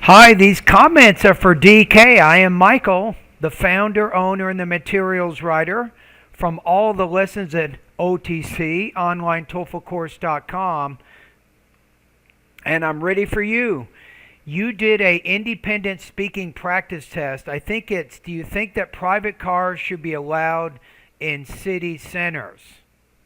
Hi, these comments are for DK. I am Michael, the founder, owner, and the materials writer from all the lessons at OTC, onlinetoeflcourse.com, and I'm ready for you. You did a independent speaking practice test. Do you think that private cars should be allowed in city centers?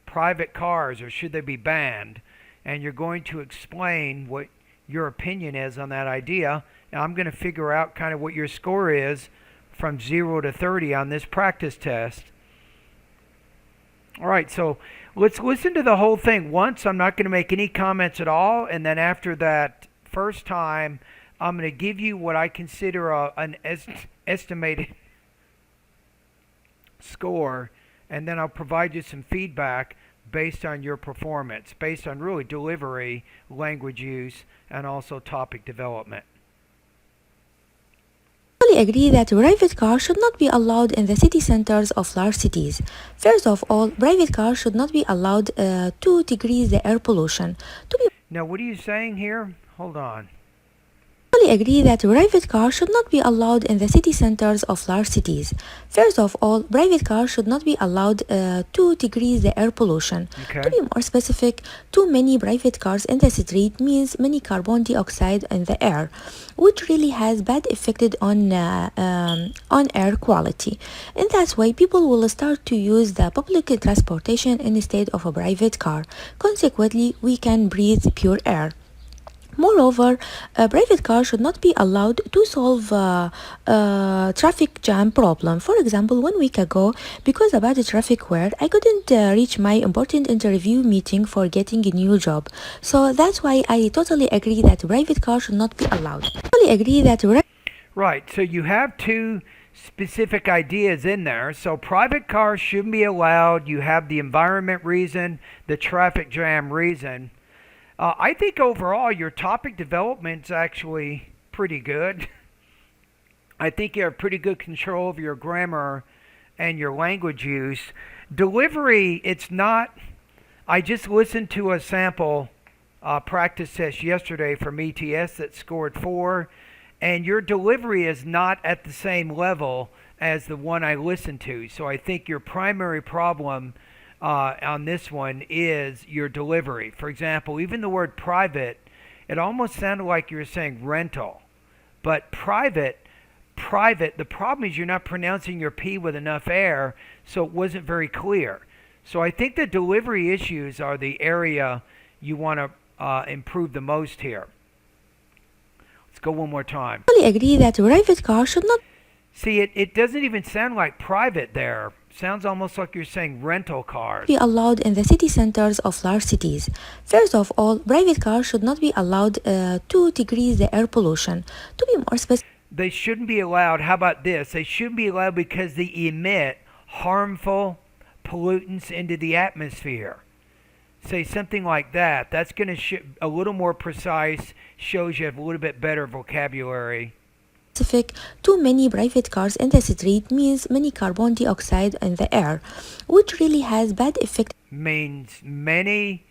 Private cars, or should they be banned? And you're going to explain what your opinion is on that idea. And I'm going to figure out kind of what your score is from 0 to 30 on this practice test. All right, so let's listen to the whole thing once. I'm not going to make any comments at all. And then after that first time, I'm going to give you what I consider an estimated score. And then I'll provide you some feedback based on your performance, based on really delivery, language use, and also topic development. I agree that private cars should not be allowed in the city centers of large cities. First of all, private cars should not be allowed to decrease the air pollution. Now, what are you saying here? Hold on. I agree that private cars should not be allowed in the city centers of large cities. First of all, private cars should not be allowed to decrease the air pollution. Okay. To be more specific, too many private cars in the street means many carbon dioxide in the air, which really has bad effect on air quality. In that way, people will start to use the public transportation instead of a private car. Consequently, we can breathe pure air. Moreover, a private car should not be allowed to solve traffic jam problem. For example, 1 week ago, because about the traffic where I couldn't reach my important interview meeting for getting a new job. So that's why I totally agree that private car should not be allowed. I totally agree that Right, so you have two specific ideas in there. So private cars shouldn't be allowed. You have the environment reason, the traffic jam reason. I think overall your topic development's actually pretty good. I think you have pretty good control of your grammar and your language use. Delivery, it's not. I just listened to a sample practice test yesterday from ETS that scored 4, and your delivery is not at the same level as the one I listened to. So I think your primary problem on this one is your delivery. For example, even the word private, it almost sounded like you were saying rental. But private, the problem is you're not pronouncing your P with enough air, so it wasn't very clear. So I think the delivery issues are the area you want to improve the most here. Let's go one more time. I totally agree that private car should not. See, it doesn't even sound like private there. Sounds almost like you're saying rental cars. Be allowed in the city centers of large cities. First of all, private cars should not be allowed to decrease the air pollution. To be more specific, they shouldn't be allowed. How about this? They shouldn't be allowed because they emit harmful pollutants into the atmosphere. Say something like that. That's going to a little more precise, shows you have a little bit better vocabulary. Too many private cars in the street means many carbon dioxide in the air, which really has bad effect. Means many.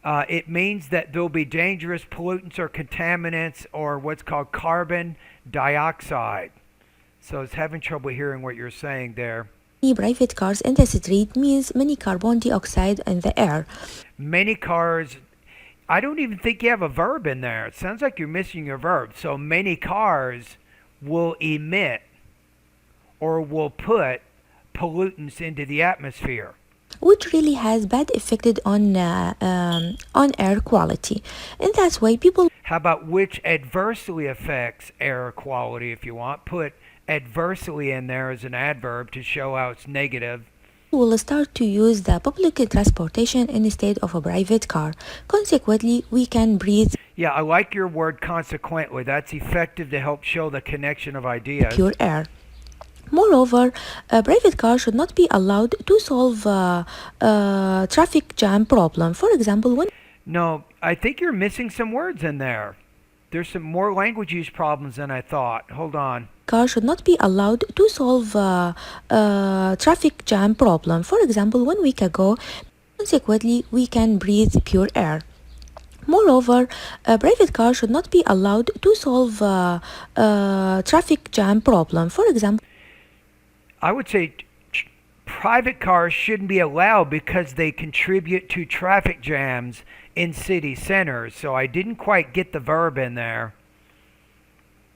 It means that there'll be dangerous pollutants or contaminants or what's called carbon dioxide. So I was having trouble hearing what you're saying there. Many private cars in the street means many carbon dioxide in the air. Many cars. I don't even think you have a verb in there. It sounds like you're missing your verb. So many cars will emit or will put pollutants into the atmosphere, which really has bad effect on air quality. In that way, people. How about which adversely affects air quality? If you want, put adversely in there as an adverb to show how it's negative. Will start to use the public transportation instead of a private car. Consequently, we can breathe. Yeah, I like your word consequently. That's effective to help show the connection of ideas. Pure air. Moreover, a private car should not be allowed to solve traffic jam problem. For example, No, I think you're missing some words in there. There's some more language use problems than I thought. Hold on. Car should not be allowed to solve traffic jam problem. For example, 1 week ago, consequently, we can breathe pure air. Moreover, a private car should not be allowed to solve traffic jam problem. For example, I would say private cars shouldn't be allowed because they contribute to traffic jams in city centers. So I didn't quite get the verb in there.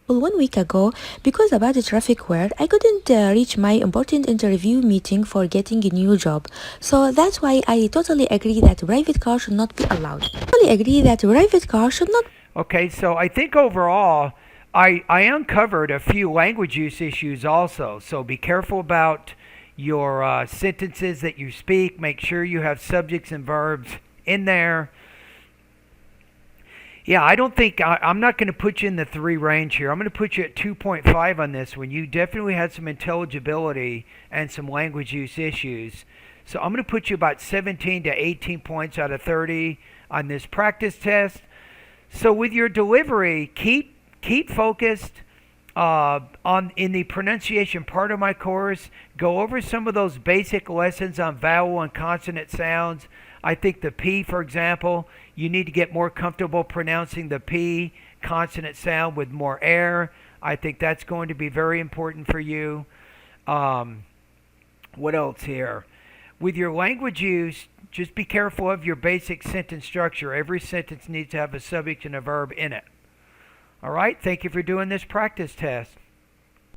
1 week ago, because about the traffic where I couldn't reach my important interview meeting for getting a new job. So that's why I totally agree that private car should not be allowed. Totally agree that private car should not. Okay, so I think overall, I uncovered a few language use issues also. So be careful about your sentences that you speak. Make sure you have subjects and verbs in there. Yeah, I don't think I'm not going to put you in the 3 range here. I'm going to put you at 2.5 on this one. You definitely had some intelligibility and some language use issues. So I'm going to put you about 17 to 18 points out of 30 on this practice test. So with your delivery, keep focused on in the pronunciation part of my course. Go over some of those basic lessons on vowel and consonant sounds. I think the P, for example, you need to get more comfortable pronouncing the P consonant sound with more air. I think that's going to be very important for you. What else here? With your language use, just be careful of your basic sentence structure. Every sentence needs to have a subject and a verb in it. All right, thank you for doing this practice test.